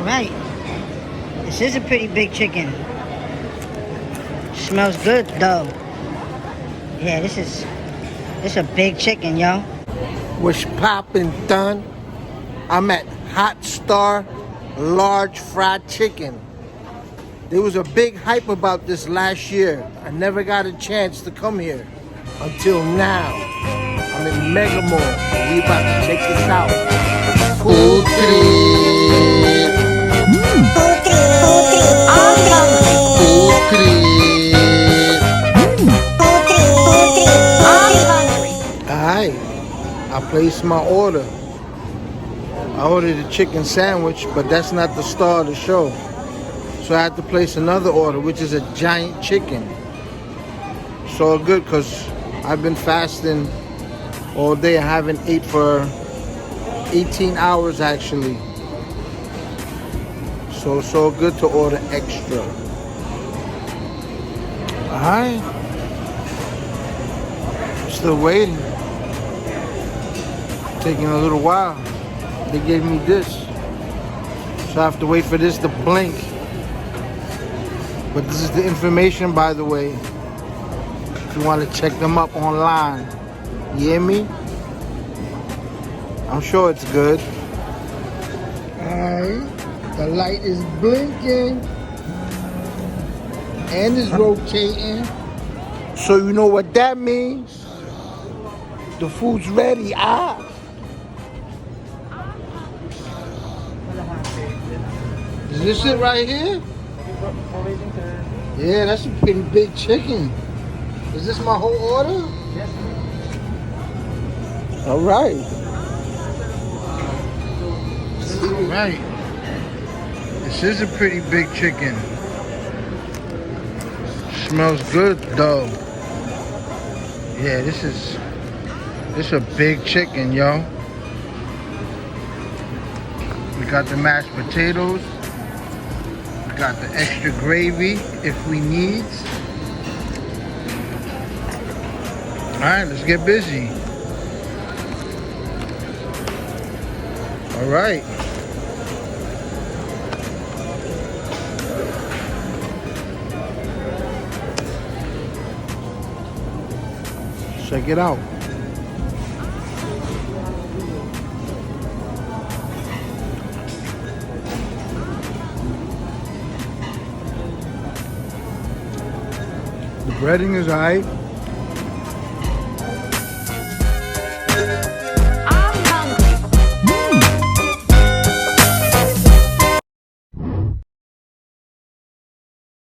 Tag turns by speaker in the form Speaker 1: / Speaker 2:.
Speaker 1: right. This is a pretty big chicken. Smells good though. Yeah, this a big chicken, yo.
Speaker 2: What's poppin', done? I'm at Hot Star Large Fried Chicken. There was a big hype about this last year. I never got a chance to come here until now. I'm in Mega Mall. We about to check this out. PoOD. Alright, I placed my order. I ordered a chicken sandwich, but that's not the star of the show. So I had to place another order, which is a giant chicken. So good, because I've been fasting all day. I haven't ate for 18 hours actually. So good to order extra. Alright. Still waiting. Taking a little while. They gave me this. So I have to wait for this to blink. But this is the information, by the way. If you want to check them up online. You hear me? I'm sure it's good. Alright. The light is blinking. And it's rotating. So you know what that means? The food's ready. Is this it right here? Yeah, that's a pretty big chicken. Is this my whole order? Yes. All right. All right. This is a pretty big chicken. Smells good though. Yeah, this is a big chicken, yo. We got the mashed potatoes. We got the extra gravy if we need. Alright, let's get busy. Alright. Check it out. The breading is alright.